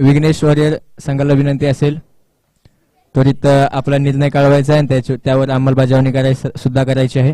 Vighnesh warrior संघाला विनंती असेल त्वरित आपला निर्णय कळवायचा आहे आणि त्यावर अंमलबजावणी सुद्धा करायची आहे.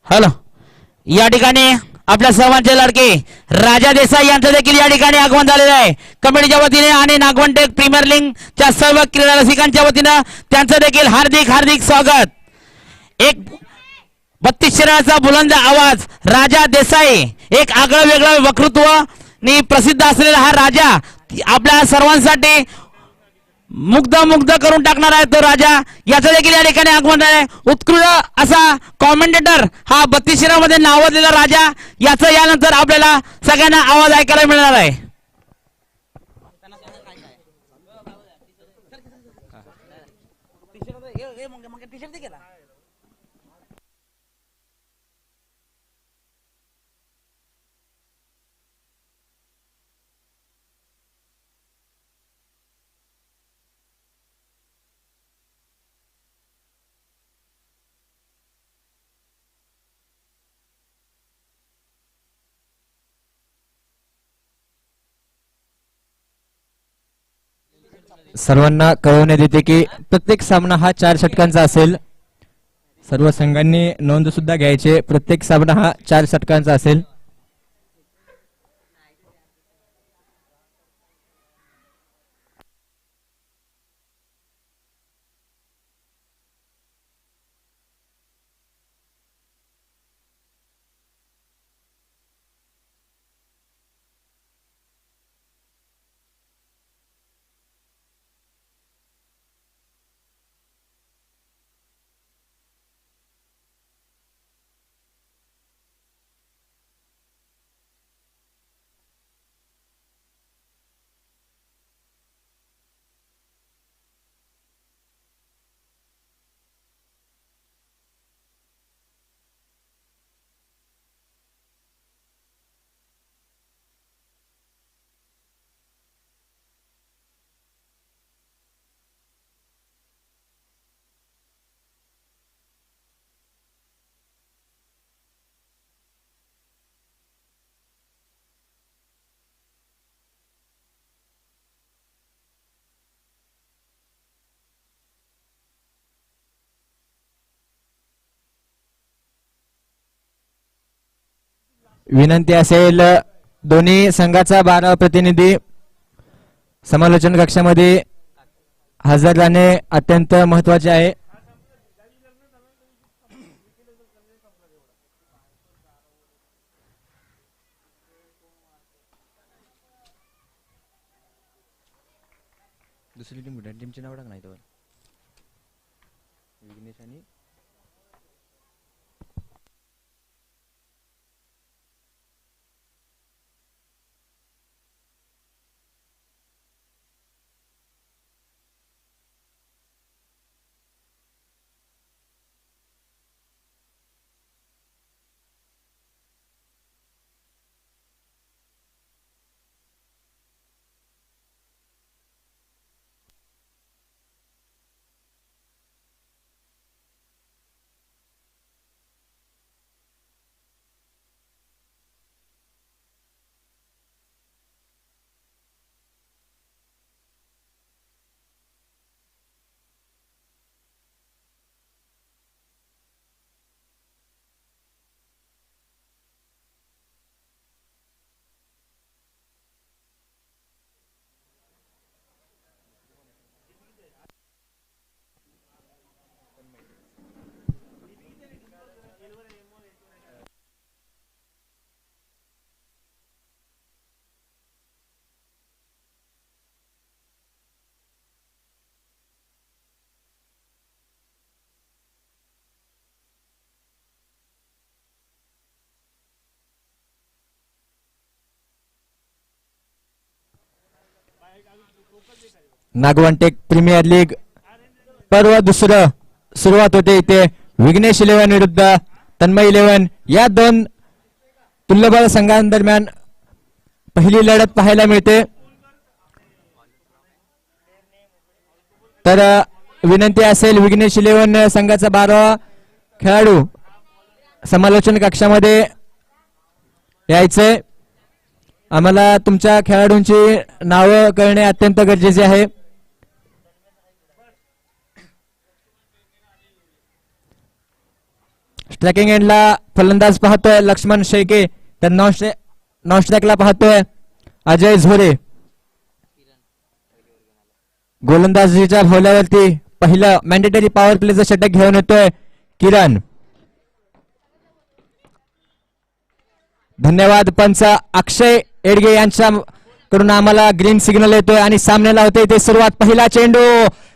हॅलो, या ठिकाणी आपल्या सर्वांचे लाडके राजा देसाई यांचं देखील या ठिकाणी आगमन झालेलं आहे कमिटीच्या वतीने आणि नागवंटे प्रीमियर लीगच्या सर्व क्रीडा रसिकांच्या वतीने त्यांचं देखील हार्दिक हार्दिक स्वागत. एक 32 रनाचा बुलंद आवाज राजा देसाई, एक आगळं वेगळं वक्तृत्व नि प्रसिद्ध असलेला हा राजा आपल्या सर्वांसाठी मुग्ध करून टाकणार आहे. तो राजा याचा देखील या ठिकाणी आगमन आहे. उत्कृष्ट असा कॉमेंटेटर हा 32 मध्ये नावाजलेला राजा याचं यानंतर आपल्याला सगळ्यांना आवाज ऐकायला मिळणार आहे. सर्वांना कळवण्यात येते की प्रत्येक सामना हा 4 षटकांचा असेल. सर्व संघांनी नोंद सुद्धा घ्यायचे. प्रत्येक सामना हा 4 षटकांचा असेल. विनंती असेल दोन्ही संघाचा 12 प्रतिनिधी समालोचन कक्षामध्ये हजर राहणे अत्यंत महत्त्वाचे आहे. दुसरी टीमची नाव टाक नाही तर विघ्नेश आणि नागवंटेक प्रीमियर लीग पर्व दुसरं सुरुवात होते इथे विघ्नेश 11 विरुद्ध तन्मय 11 या दोन तुल्यबळ संघांदरम्यान पहिली लढत पाहायला मिळते. तर विनंती असेल विघ्नेश 11 संघाचा 12वा खेळाडू समालोचन कक्षामध्ये यायचंय. आम्हाला तुमच्या खेळाडूंची नावं कळणे अत्यंत गरजेचे आहे. स्ट्रायकिंग एंडला फलंदाज पाहतोय लक्ष्मण शेळके, तर नॉन स्ट्राईकला पाहतोय अजय झोरे. गोलंदाजीच्या भोवल्यावरती पहिलं मॅन्डेटरी पॉवर प्लेचं षटक घेऊन येतोय किरण. धन्यवाद पंच अक्षय एडगे यांच्याकडून आम्हाला ग्रीन सिग्नल येतोय आणि सामन्याला होते इथे सुरुवात. पहिला चेंडू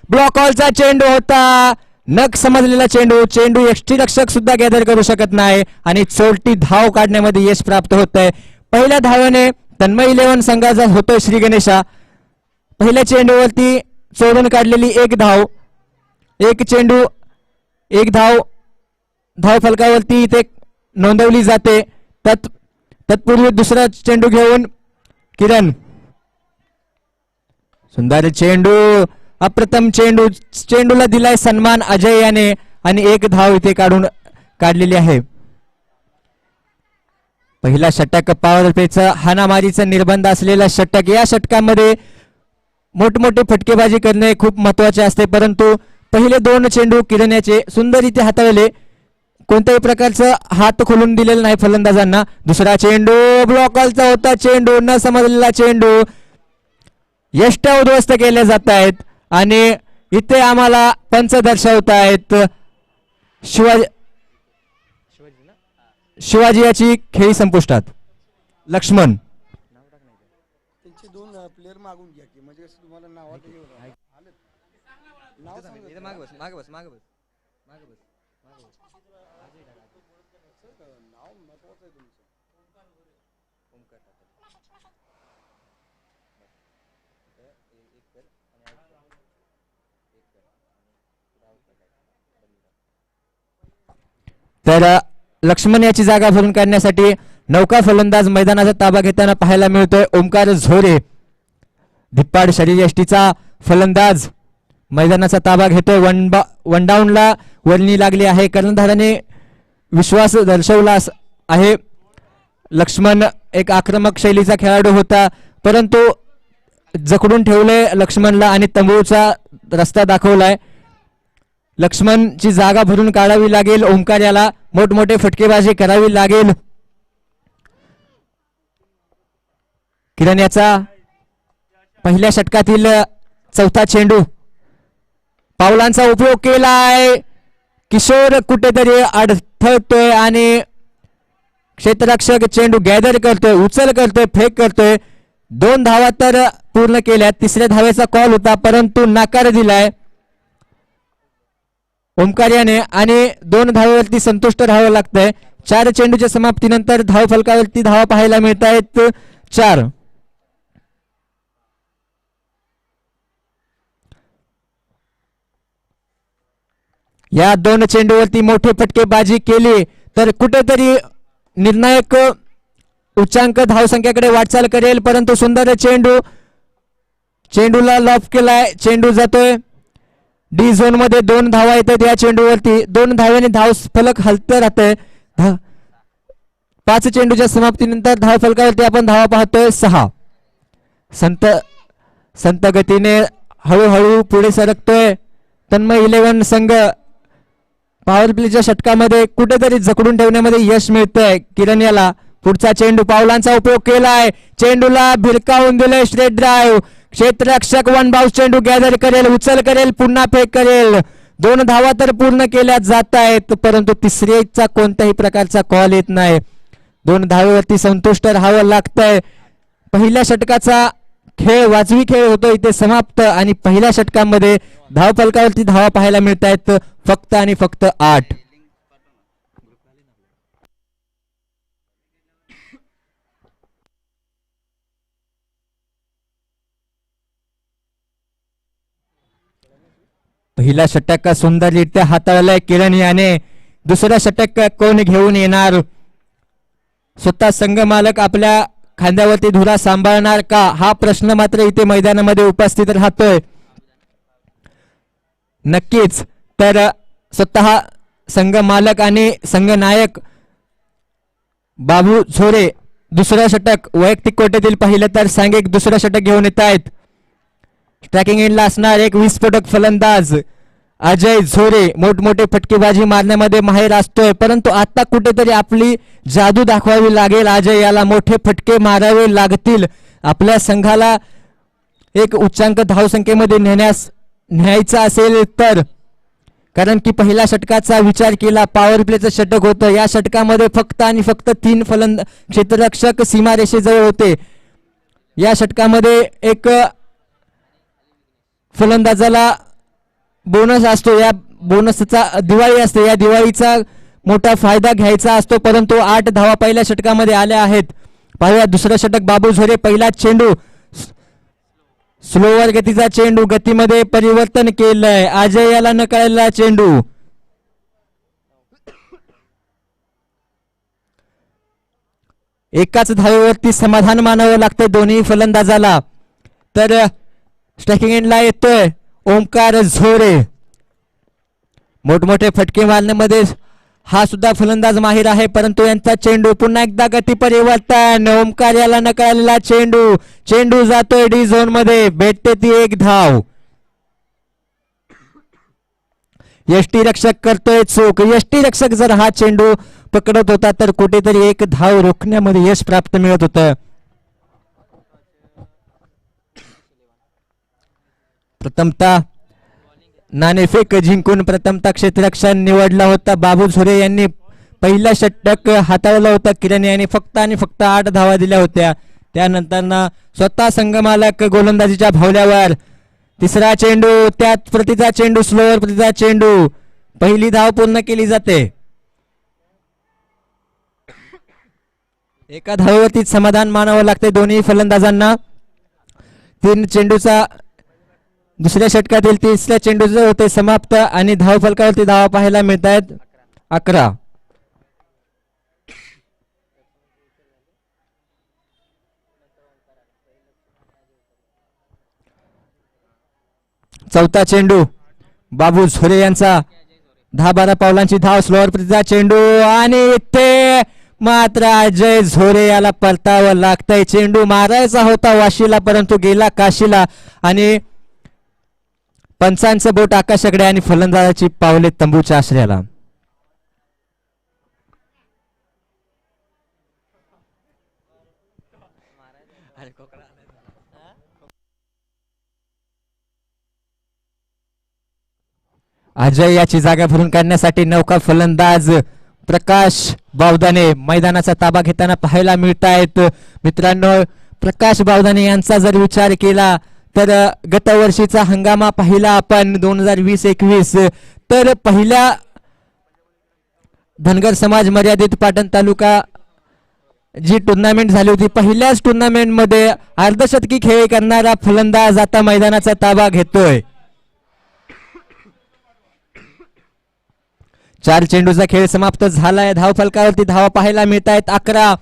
ब्लॉक हॉलचा चेंडू होता, नख समजलेला चेंडू. चेंडू यष्टीरक्षक सुद्धा गॅदर करू शकत नाही आणि चोरटी धाव काढण्यामध्ये यश प्राप्त होत आहे. पहिल्या धावेने तन्मय 11 संघाचा होतोय श्री गणेशा. पहिल्या चेंडूवरती चोरून काढलेली एक धाव, एक चेंडू एक धाव धाव फलकावरती इथे नोंदवली जाते. तत्पूर्वी दुसरा चेंडू घेऊन किरण. सुंदर चेंडू, अप्रथम चेंडू. चेंडूला दिलाय सन्मान अजय याने आणि एक धाव इथे काढलेली आहे. पहिला षटक पॉवर प्लेचा हाणामारीचा निर्बंध असलेला षटक. या षटकामध्ये मोठमोठे फटकेबाजी करणे खूप महत्वाचे असते, परंतु पहिले दोन चेंडू किरण याचे सुंदर इथे हाताळले. कोणत्याही प्रकारचं हात खोलून दिलेलं नाही फलंदाजांना. दुसरा चेंडू ब्लॉकलचा होता चेंडू, न समजलेला चेंडू. यष्ट्या उद्ध्वस्त केल्या जात आहेत आणि इथे आम्हाला पंच दर्शवत आहेत शिवाजी याची खेळी संपुष्टात. लक्ष्मण त्यांचे दोन प्लेयर मागून घ्या की म्हणजे कसं तुम्हाला नावात नाव महत्वाचं आहे तुमचं. तर लक्ष्मण याची जागा भरून काढण्यासाठी नौका फलंदाज मैदानाचा ताबा घेताना पाहायला मिळतोय ओमकार झोरे. धिप्पाड शरीरयष्टीचा फलंदाज मैदानाचा ताबा घेतोय. वन डाऊनला वर्णी लागली आहे. कर्णधाराने विश्वास दर्शवला आहे. लक्ष्मण एक आक्रमक शैलीचा खेळाडू होता, परंतु जखडून ठेवले लक्ष्मणला आणि तंबूचा रस्ता दाखवलाय. लक्ष्मणची जागा भरून काढावी लागेल. ओंकार याला मोठमोठे फटकेबाजी करावी लागेल. किरण याचा पहिल्या षटकातील चौथा चेंडू. पावलांचा उपयोग केलाय. किशोर कुठेतरी अडथळतोय आणि क्षेत्ररक्षक चेंडू गॅदर करतोय, उचल करतोय, फेक करतोय. 2 धावा तर पूर्ण केल्या. तिसऱ्या धावेचा कॉल होता, परंतु नाकार दिलाय ओमकार याने आणि 2 धावेवरती संतुष्ट राहावं लागतंय. 4 चेंडूच्या समाप्तीनंतर धाव फलकावरती धावा पाहायला मिळत आहेत 4. या 2 चेंडूवरती मोठे फटकेबाजी केली तर कुठेतरी निर्णायक उच्चांक धावसंख्येकडे वाटचाल करेल, परंतु सुंदर चेंडूला लॉफ केलाय. चेंडू जातोय डी झोन मध्ये. 2 धावा येतात या चेंडूवरती. 2 धाव्याने धाव फलक हलतं राहतंय. 5 चेंडूच्या समाप्तीनंतर धाव फलकावरती आपण धावा पाहतोय 6. संत गतीने हळूहळू पुढे सरकतोय तन्मय 11 संघ. पॉवर प्लेच्या षटकामध्ये कुठेतरी जखडून ठेवण्यामध्ये यश मिळतंय किरण याला. पुढचा चेंडू पावलांचा उपयोग केलाय. चेंडूला भिरकावून दिले स्ट्रेट ड्राईव्ह. क्षेत्ररक्षक वन बाउन्स चेंडू गॅदर करेल, उचल करेल, पुन्हा फेक करेल. 2 धावा तर पूर्ण केल्या जात आहेत, परंतु तिसरीचा कोणत्याही प्रकारचा कॉल येत नाही. 2 धावेवरती संतुष्ट राहावं लागतंय. पहिल्या षटकाचा खेळ वाजवी खेळ होतो इथे समाप्त आणि पहिल्या षटकामध्ये धाव फलकावरती धावा पाहायला मिळत आहेत फक्त आणि फक्त 8. पहिला षटक सुंदररित्या हाताळलाय किरण याने. दुसरा षटक कोण घेऊन येणार? स्वतः संघ मालक आपल्या खांद्यावरती धुरा सांभाळणार का, हा प्रश्न मात्र इथे मैदानामध्ये उपस्थित राहतोय. नक्कीच तर स्वतः संघ मालक आणि संघ नायक बाबू झोरे दुसरं षटक वैयक्तिक कोट्यातील पाहिलं तर सांघिक दुसरं षटक घेऊन येत आहेत. स्ट्रायकिंग एंडला असणार एक विस्फोटक फलंदाज अजय झोरे. मोठमोठे फटकेबाजी मारण्यामध्ये माहेर असतोय, परंतु आता कुठेतरी आपली जादू दाखवावी लागेल. अजय याला मोठे फटके मारावे लागतील आपल्या संघाला एक उच्चांक धावसंख्येमध्ये न्यायचा असेल तर. कारण की पहिल्या षटकाचा विचार केला, पॉवर प्लेचं षटक होतं. या षटकामध्ये फक्त आणि फक्त 3 क्षेत्ररक्षक सीमारेषेजवळ होते. या षटकामध्ये एक फलंदाजाला बोनस असतो, या बोनसचा दिवाळी असते, या दिवाळीचा मोठा फायदा घ्यायचा असतो. परंतु 8 धावा पहिल्या षटकामध्ये आल्या आहेत. पाहूया दुसरं षटक बाबू झोरे. पहिला चेंडू स्लोवर गतीचा चेंडू, गतीमध्ये परिवर्तन केलंय. अजय याला नकळलेला चेंडू. एकाच धावेवरती समाधान मानावं लागतंय दोन्ही फलंदाजाला. तर स्ट्रायकिंग एंडला येतोय ओमकार झोरे. मोठमोठे फटके मारण्यामध्ये हा सुद्धा फलंदाज माहीर आहे, परंतु यांचा चेंडू पुन्हा एकदा गती परिवर्तन. ओमकार याला नकळलेला चेंडू. चेंडू जातोय डी झोन मध्ये, भेटते ती एक धाव. यष्टी रक्षक करतोय चूक. यष्टी रक्षक जर हा चेंडू पकडत होता तर कुठेतरी एक धाव रोखण्यामध्ये यश प्राप्त मिळत होतं. प्रथमतः नाणेफेक जिंकून प्रथमतः क्षेत्ररक्षण निवडला होता. बाबू झोरे यांनी पहिला षटक हाताळलं होतं. किरण यांनी फक्त आणि फक्त 8 धावा दिल्या होत्या. त्यानंतर स्वतः संघमालक गोलंदाजीच्या भावल्यावर तिसरा चेंडू, त्यात प्रतीचा चेंडू, स्लोवर प्रतीचा चेंडू, पहिली धाव पूर्ण केली जाते. एका धावेवरतीच समाधान मानावं लागते दोन्ही फलंदाजांना. 3 चेंडूचा दुसऱ्या षटकातील तिसऱ्या चेंडूचे होते समाप्त आणि धावफलकावरती धावा पाहायला मिळत आहेत 11. चौथा चेंडू बाबू झोरे यांचा 10-12 पावलांची धाव, स्लोअर प्रतीचा चेंडू आणि इथे मात्र अजय झोरे याला परतावं लागतंय. चेंडू मारायचा होता वाशीला परंतु गेला काशीला आणि पंचांचं बोट आकाशाकडे आणि फलंदाजाची पावले तंबूच्या आश्रयाला. अजय याची जागा भरून काढण्यासाठी नौका फलंदाज प्रकाश बावदाने मैदानाचा ताबा घेताना पाहायला मिळत आहेत. मित्रांनो, प्रकाश बावदाने यांचा जर विचार केला तर गतवर्षीचा हंगामा पाहिला आपण 2020-21 तर पहिल्या धनगर समाज मर्यादित पाटण तालुका जी टुर्नामेंट झाली होती, पहिल्याच टुर्नामेंट मध्ये अर्धशतकी खेळी करणारा फलंदाज आता मैदानाचा ताबा घेतोय. 4 चेंडूचा खेळ समाप्त झालाय. धावफलकावरती धावा पाहायला मिळत आहेत 11.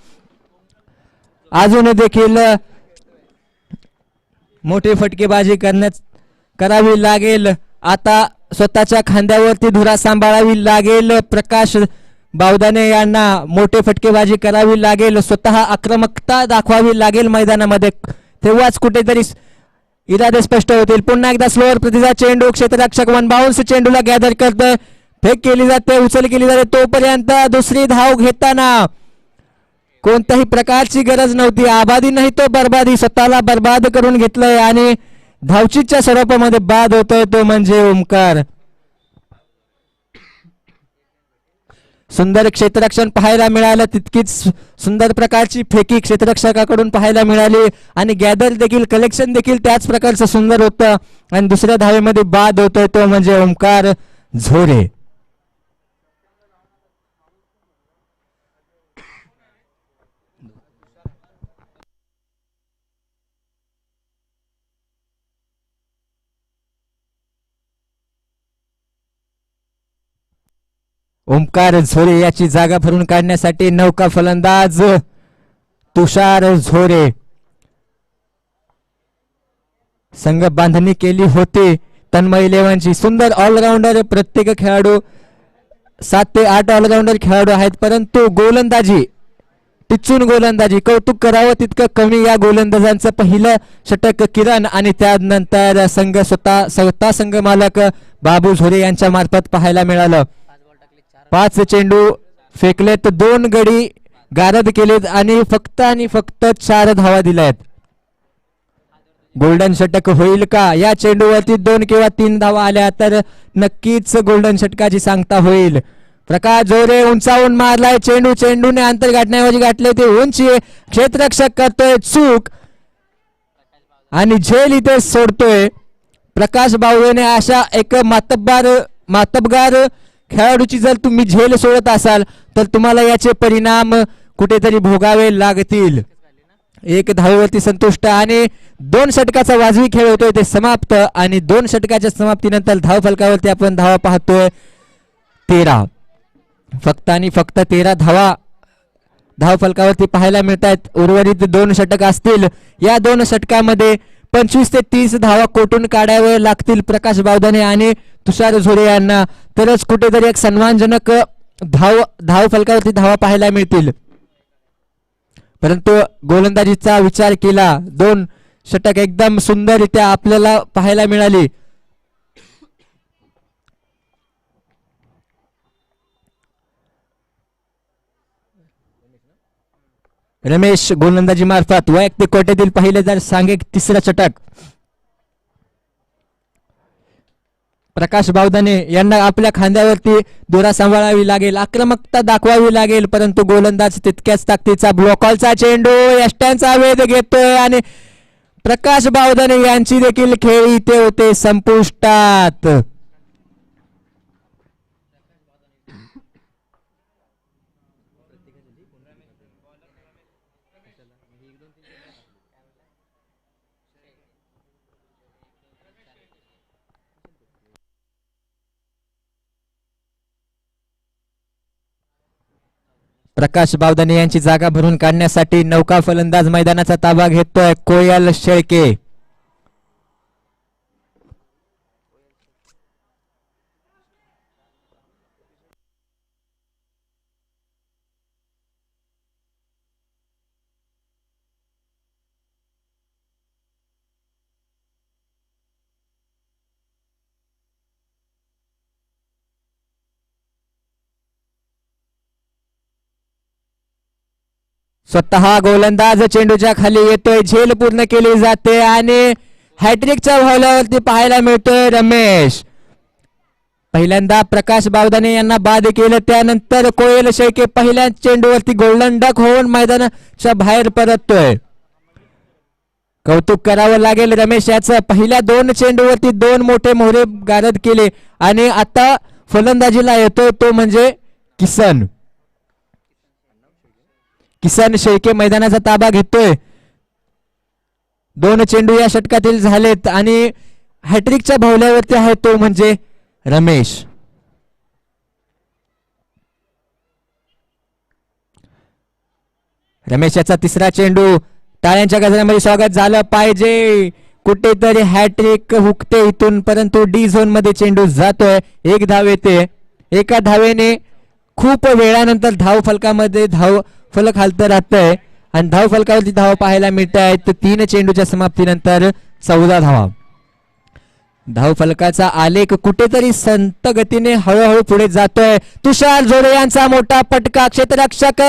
अजून देखील मोठी फटकेबाजी करावी लागेल. आता स्वतःच्या खांद्यावरती धुरा सांभाळावी लागेल. प्रकाश बावदाने यांना मोठी फटकेबाजी करावी लागेल. स्वतः आक्रमकता दाखवावी लागेल मैदानामध्ये, तेव्हाच कुठेतरी इरादे स्पष्ट होतील. पुन्हा एकदा स्लोअर प्रतीचा चेंडू, क्षेत्ररक्षक वन बाउन्स चेंडूला गॅदर करतोय, फेक केली जाते, उचल केली जाते. तोपर्यंत दुसरी धाव घेताना कोणत्याही प्रकारची गरज नव्हती. आबादी नाही तो बर्बादी, स्वतःला बर्बाद करून घेतलंय आणि धावचीच्या स्वरूपामध्ये बाद होतोय तो म्हणजे ओमकार. सुंदर क्षेत्ररक्षण पाहायला मिळालं, तितकीच सुंदर प्रकारची फेकी क्षेत्ररक्षकाकडून पाहायला मिळाली आणि गॅदर देखील, कलेक्शन देखील त्याच प्रकारचं सुंदर होतं आणि दुसऱ्या धावेमध्ये बाद होतोय तो म्हणजे ओमकार झोरे. ओमकार झोरे याची जागा भरून काढण्यासाठी नौका फलंदाज तुषार झोरे. संघ बांधणी केली होती तन्मय इलेव्हनची. सुंदर ऑलराऊंडर प्रत्येक खेळाडू 7 ते 8 ऑलराऊंडर खेळाडू आहेत, परंतु गोलंदाजी टिचून गोलंदाजी कौतुक करावं तितकं कमी. या गोलंदाजांचं पहिलं षटक किरण आणि त्यानंतर स्वतः संघ मालक बाबू झोरे यांच्या मार्फत पाहायला मिळालं. 5 चेंडू फेकलेत, 2 गडी गारद केलेत आणि फक्त 4 धावा दिल्यात. गोल्डन षटक होईल का? या चेंडूवरती 2 किंवा 3 धावा आल्या तर नक्कीच गोल्डन षटकाची सांगता होईल. प्रकाश झोरे उंचावून मारलाय चेंडू, चेंडूने अंतर गाठण्याऐवजी गाठले ते उंची. क्षेत्ररक्षक करतोय चूक आणि झेल इथे सोडतोय. प्रकाश बावळेने अशा एक मातबगार खेळाडूची जर तुम्ही झेल सोडत असाल तर तुम्हाला याचे परिणाम कुठेतरी भोगावे लागतील. 1 धावेवरती संतुष्ट आणि 2 षटकाचा वाजवी खेळ होतोय ते समाप्त आणि 2 षटकाच्या समाप्तीनंतर धाव फलकावरती आपण धावा पाहतोय 13. फक्त 13 धावा धाव फलकावरती पाहायला मिळत आहेत. उर्वरित 2 षटक असतील. या 2 षटकामध्ये 25 ते 30 धावा कोटून काढावे लागतील प्रकाश बावदाने आणि तुषार झोरे यांना, तरच कुठेतरी एक सन्मानजनक धाव फलकावरती धावा पाहायला मिळतील. परंतु गोलंदाजीचा विचार केला 2 षटक एकदम सुंदररित्या आपल्याला पाहायला मिळाली. रमेश गोलंदाजी मार्फत वैयक्तिक कोट्यातील पहिले जर सांघिक 3रा षटक. प्रकाश बावदाने यांना आपल्या खांद्यावरती दोरा सांभाळावी लागेल, आक्रमकता दाखवावी लागेल, परंतु गोलंदाज तितक्याच ताकदीचा. ब्लॉकॉलचा चेंडू यष्ट्यांचा वेध घेतोय आणि प्रकाश बावदाने यांची देखील खेळी इथे होते संपुष्टात. प्रकाश बावदाने यांची जागा भरून काढण्यासाठी नौका फलंदाज मैदानाचा ताबा घेतोय कोयल शेळके. स्वतः गोलंदाज चेंडूच्या खाली येतोय, झेल पूर्ण केली जाते आणि हॅट्रिकच्या भावल्यावरती पाहायला मिळतोय रमेश. पहिल्यांदा प्रकाश बावदाने यांना बाद केलं, त्यानंतर कोयल शेळके पहिल्या चेंडूवरती गोल्डन डक होऊन मैदानाच्या बाहेर परततोय. कौतुक करावं लागेल रमेश याचं. पहिल्या 2 चेंडूवरती 2 मोठे मोहरे गारद केले आणि आता फलंदाजीला येतोय तो म्हणजे किसन शेळके मैदानाचा ताबा घेतोय. 2 चेंडू या षटकातील झालेत आणि हॅट्रिकच्या भावल्यावरती आहे तो म्हणजे रमेश. रमेश याचा 3रा चेंडू. टाळ्यांच्या गजरामध्ये स्वागत झालं पाहिजे. कुठेतरी हॅट्रिक हुकते इथून, परंतु डी झोन मध्ये चेंडू जातोय. 1 धाव येते. एका धावेने खूप वेळानंतर धाव फलकामध्ये धाव फलक हालत राहतंय आणि धाव फलकावरती धाव पाहायला मिळत आहेत 3 चेंडूच्या समाप्तीनंतर 14 धावा. धाव फलकाचा आलेख कुठेतरी संत गतीने हळूहळू पुढे जातोय. तुषार झोरे यांचा मोठा पटका. क्षेत्ररक्षक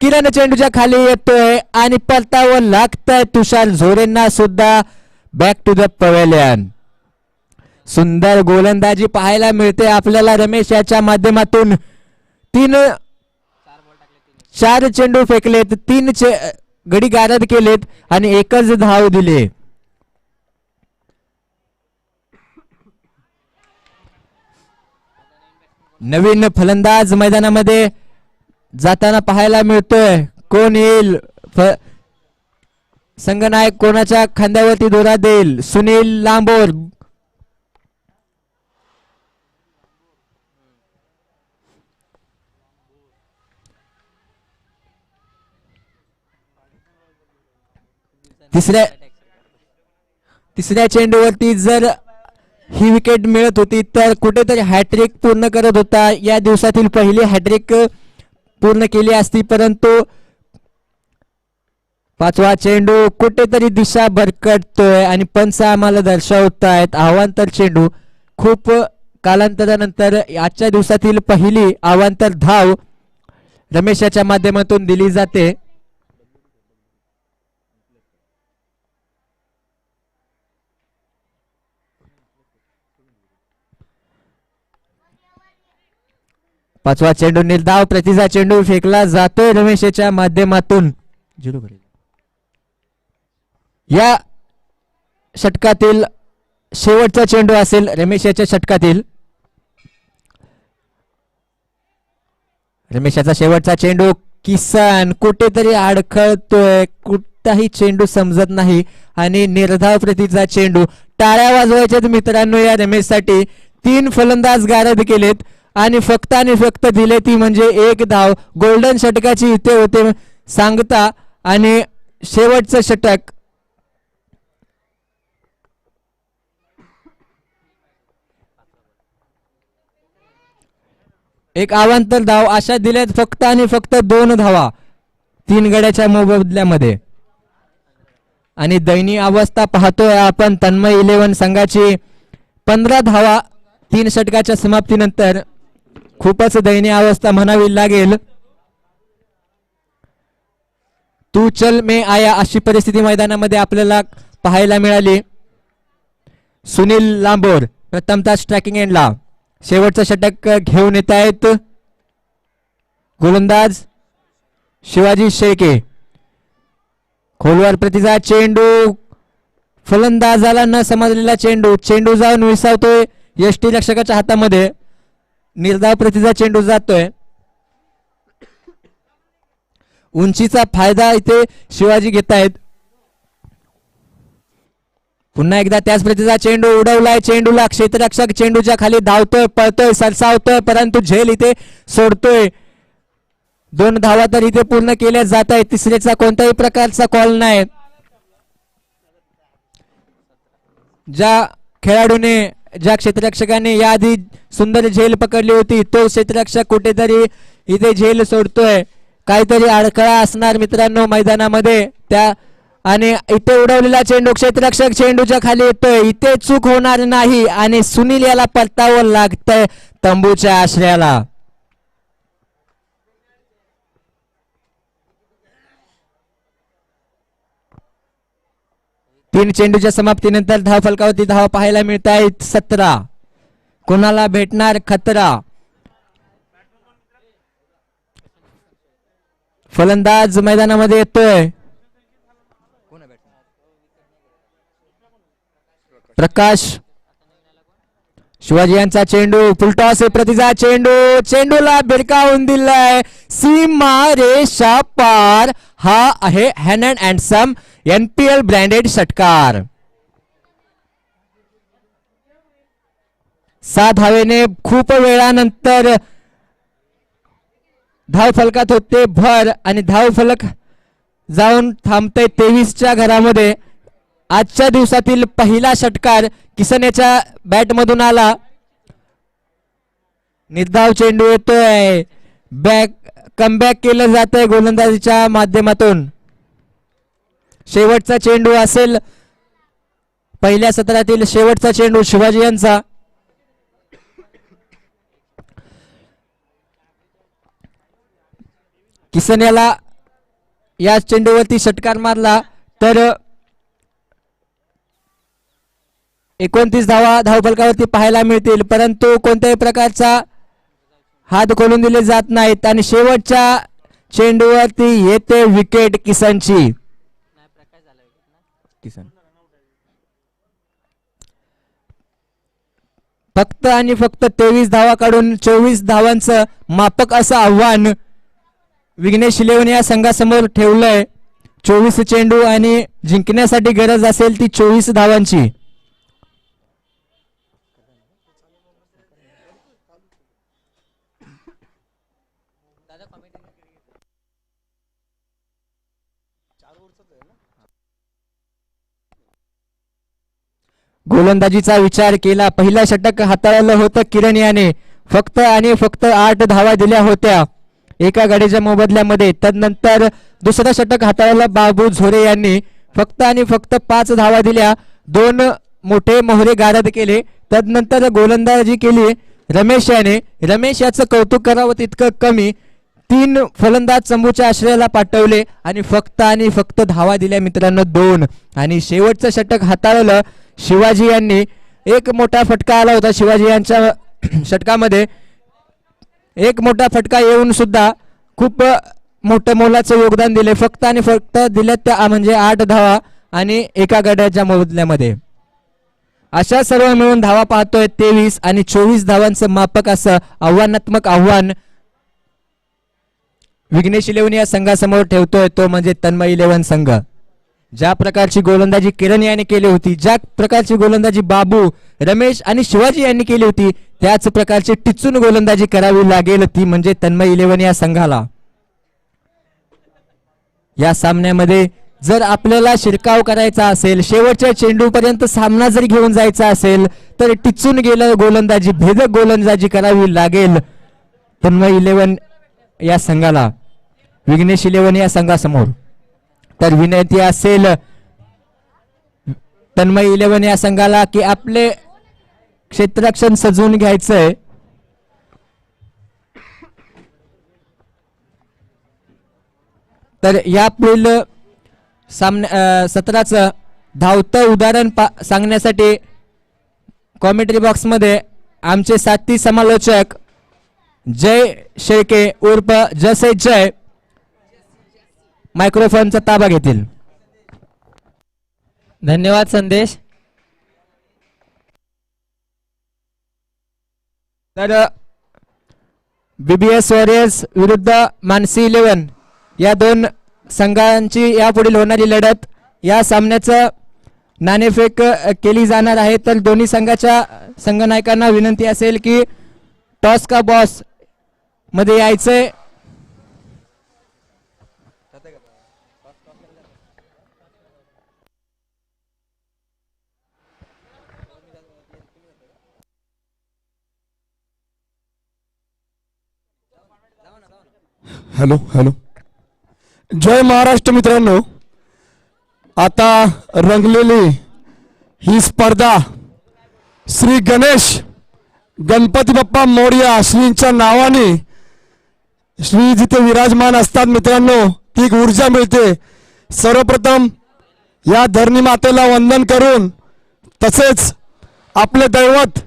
किरण चेंडूच्या खाली येतोय आणि परतावं लागतंय तुषार झोरेंना सुद्धा. Back to the pavilion. सुंदर गोलंदाजी पाहायला मिळते आपल्याला रमेश याच्या माध्यमातून. 4 चेंडू फेकलेत, 3 गडी गारद केलेत आणि 1च धाव दिले. नवीन फलंदाज मैदानामध्ये जाताना पाहायला मिळतोय. कोण येईल? संघनायक कोणाच्या खांद्यावरती दोरा देईल? सुनील लांबोर. तिसऱ्या चेंडूवरती जर ही विकेट मिळत होती तर कुठेतरी हॅट्रिक पूर्ण करत होता. या दिवसातील पहिली हॅट्रिक पूर्ण केली असती, परंतु पाचवा चेंडू कुठेतरी दिशा भरकटतोय आणि पंच आम्हाला दर्शवतायत अवांतर चेंडू. खूप कालांतरानंतर आजच्या दिवसातील पहिली अवांतर धाव रमेशाच्या माध्यमातून दिली जाते. पाचवा चेंडू निर्धाव प्रतिचा चेंडू फेकला जातोय रमेशच्या माध्यमातून. या षटकातील शेवटचा चेंडू असेल रमेशाच्या षटकातील. रमेशाचा शेवटचा चेंडू किसन कुठेतरी अडखळतोय, कुठलाही चेंडू समजत नाही आणि निर्धाव प्रतीचा चेंडू. टाळ्या वाजवायच्यात मित्रांनो या रमेशसाठी. 3 फलंदाज गारद केलेत आणि फक्त दिले ती म्हणजे 1 धाव. गोल्डन षटकाची इथे होते सांगता आणि शेवटचं षटक एक अवांतर धाव अशा दिल्यात फक्त 2 धावा 3 गड्याच्या मोबदल्यामध्ये. आणि दयनीय अवस्था पाहतोय आपण तन्मय 11 संघाची. 15 धावा 3 षटकाच्या समाप्तीनंतर. खूपच दयनीय अवस्था म्हणावी लागेल. तू चल मे आया अशी परिस्थिती मैदानामध्ये आपल्याला पाहायला मिळाली. सुनील लांबोर प्रथमतः स्ट्रायकिंग एंडला. शेवटचं षटक घेऊन येत आहेत गोलंदाज शिवाजी शेळके. खोलवर प्रतीचा चेंडू फलंदाजाला न समजलेला चेंडू जाऊन विसावतोय यष्टी रक्षकाच्या हातामध्ये. निर्धाव प्रतीचा चेंडू जातोय. उंचीचा फायदा इथे शिवाजी घेत आहेत. पुन्हा एकदा त्याच प्रतीचा चेंडू उडवलाय. चेंडूला क्षेत्ररक्षक चेंडूच्या खाली धावतोय, पळतोय, सरसावतोय, परंतु झेल इथे सोडतोय. 2 धावा तर इथे पूर्ण केल्या जात आहेत. तिसऱ्याचा कोणत्याही प्रकारचा कॉल नाही. ज्या खेळाडूने ज्या क्षेत्ररक्षकाने याआधी सुंदर झेल पकडली होती तो क्षेत्ररक्षक कुठेतरी इथे झेल सोडतोय. काहीतरी अडथळा असणार मित्रांनो मैदानामध्ये त्या. आणि इथे उडवलेला चेंडू क्षेत्ररक्षक चेंडूच्या खाली येतोय. इथे चूक होणार नाही आणि सुनील याला परतावं लागतंय तंबूच्या आश्रयाला. तीन चेंडूच्या समाप्तीनंतर धाव फलकावरती धाव पाहायला मिळत आहेत 17. कोणाला भेटणार खतरा. फलंदाज मैदानामध्ये येतोय प्रकाश शिवाजी यांचा चेंडू. फुलटॉस प्रतिचा चेंडूला भिरकावून दिलाय सीमा रेषा पार. हा आहे हॅनन अँड सम NPL ब्रँडेड षटकार. 6 धावेने खूप वेळानंतर धाव फलकात होते भर आणि धाव फलक जाऊन थांबते 23च्या घरामध्ये. आजच्या दिवसातील पहिला षटकार किसनेच्या बॅट मधून आला. निर्धाव चेंडू येतोय. कमबॅक केलं जात आहे गोलंदाजीच्या माध्यमातून. शेवटचा चेंडू असेल पहिल्या सत्रातील शेवटचा चेंडू शिवाजी यांचा. किसन याला या चेंडूवरती षटकार मारला तर 29 धावा धावफलकावरती पाहायला मिळतील, परंतु कोणत्याही प्रकारचा हात खोलून दिले जात नाहीत आणि शेवटच्या चेंडूवरती येते विकेट किसनची. फक्त आणि फक्त 23 धावा काढून 24 धावांचं मापक असं आव्हान विघ्नेश 11 या संघासमोर ठेवलंय. 24 चेंडू आणि जिंकण्यासाठी गरज असेल ती 24 धावांची. गोलंदाजीचा विचार केला. पहिलं षटक हाताळलं होतं किरण याने. फक्त आणि फक्त 8 धावा दिल्या होत्या एका गडीच्या मोबदल्यामध्ये. तदनंतर दुसरं षटक हाताळलं बाबू झोरे यांनी. फक्त आणि फक्त 5 धावा दिल्या. 2 मोठे मोहरे गारद केले. तदनंतर गोलंदाजी केली रमेश याने. रमेश याचं कौतुक करावं तितकं कमी. 3 फलंदाज चंबूच्या आश्रयाला पाठवले आणि फक्त धावा दिल्या मित्रांनो 2. आणि शेवटचं षटक हाताळलं शिवाजी यांनी. एक मोठा फटका आला होता शिवाजी यांच्या षटकामध्ये. एक मोठा फटका येऊन सुद्धा खूप मोठं मोलाचं योगदान दिले. फक्त आणि फक्त दिले त्या म्हणजे 8 धावा आणि एका गड्याच्या मोबदल्यामध्ये. अशा सर्व मिळून धावा पाहतोय 23 आणि 24 धावांचं मापक असं आव्हानात्मक आव्हान विघ्नेश इलेव्हन या संघासमोर ठेवतोय तो म्हणजे तन्मय इलेव्हन संघ. ज्या प्रकारची गोलंदाजी किरण याने केली होती, ज्या प्रकारची गोलंदाजी बाबू, रमेश आणि शिवाजी यांनी केली होती, त्याच प्रकारची टिचून गोलंदाजी करावी लागेल ती म्हणजे तन्मय इलेव्हन या संघाला. या सामन्यामध्ये जर आपल्याला शिरकाव करायचा असेल, शेवटच्या चेंडूपर्यंत सामना जर घेऊन जायचा असेल तर टिचून गेलं गोलंदाजी, भेदक गोलंदाजी करावी लागेल तन्मय इलेव्हन या संघाला, विघ्नेश इलेव्हन या संघासमोर. तर विनंती असेल तन्मय इलेव्हन या संघाला की आपले क्षेत्ररक्षण सजवून घ्यायचंय. तर या पुढील सत्राचं धावतं उदाहरण सांगण्यासाठी कॉमेंट्री बॉक्समध्ये आमचे साथी समालोचक जय शेळके उर्फ जसे जय मायक्रोफोनचा ताबा घेतील. धन्यवाद संदेश. तर बीबीएस वॉरियर्स विरुद्ध मानसी इलेव्हन या 2 संघांची यापुढील होणारी लढत, या सामन्याचं नाणेफेक केली जाणार आहे. तर दोन्ही संघाच्या संघनायकांना विनंती असेल की टॉस का बॉस मध्ये यायचंय. हॅलो हॅलो, जय महाराष्ट्र मित्रांनो. आता रंगलेली ही स्पर्धा श्री गणेश गणपती बाप्पा मोरया श्रींच्या नावाने श्री जिथे विराजमान असतात मित्रांनो, ती एक ऊर्जा मिळते. सर्वप्रथम या धरणी मातेला वंदन करून, तसेच आपले दैवत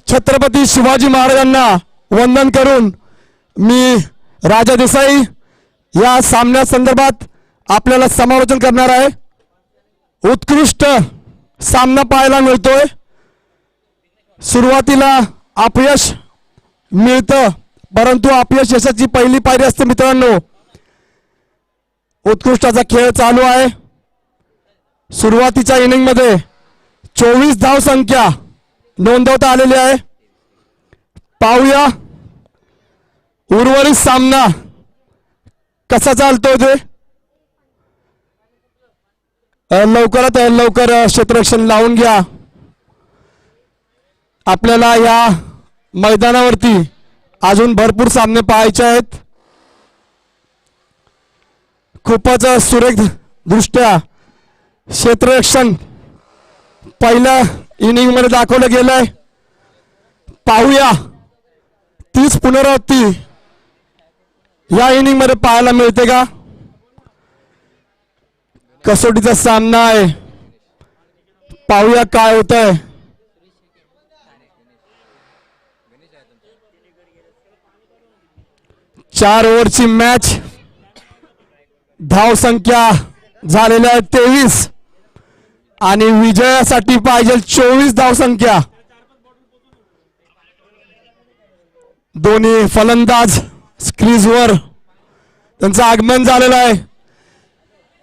छत्रपती शिवाजी महाराजांना वंदन करून मी राजा देसाई या सामन्यासंदर्भात आपल्याला समालोचन करणार आहे. उत्कृष्ट सामना पाहायला मिळतोय. सुरुवातीला अपयश मिळतं, परंतु अपयश यशाची पहिली पायरी असते मित्रांनो. उत्कृष्टाचा खेळ चालू आहे. सुरुवातीच्या इनिंग मध्ये 24 धाव संख्या नोंदवता आलेली आहे. पाहूया उर्वरित सामना कसा चालतोय ते. लवकरात लवकर क्षेत्ररक्षण लावून घ्या. आपल्याला या मैदानावरती अजून भरपूर सामने पाहायचे आहेत. खूपच सुरेख दृष्ट्या क्षेत्ररक्षण पहिल्या इनिंग मध्ये दाखवलं गेलंय. पाहूया तीच पुनरावृत्ती या इनिंग मध्ये पाहायला मिळते का. कसोटीचा सामना आहे, पाहूया काय होतंय. चार ओव्हरची मॅच, धाव संख्या झालेल्या आहे 23 आणि विजयासाठी पाहिजे 24 धाव संख्या. दोन्ही फलंदाज क्रीजवर त्यांचं आगमन झालेलं आहे.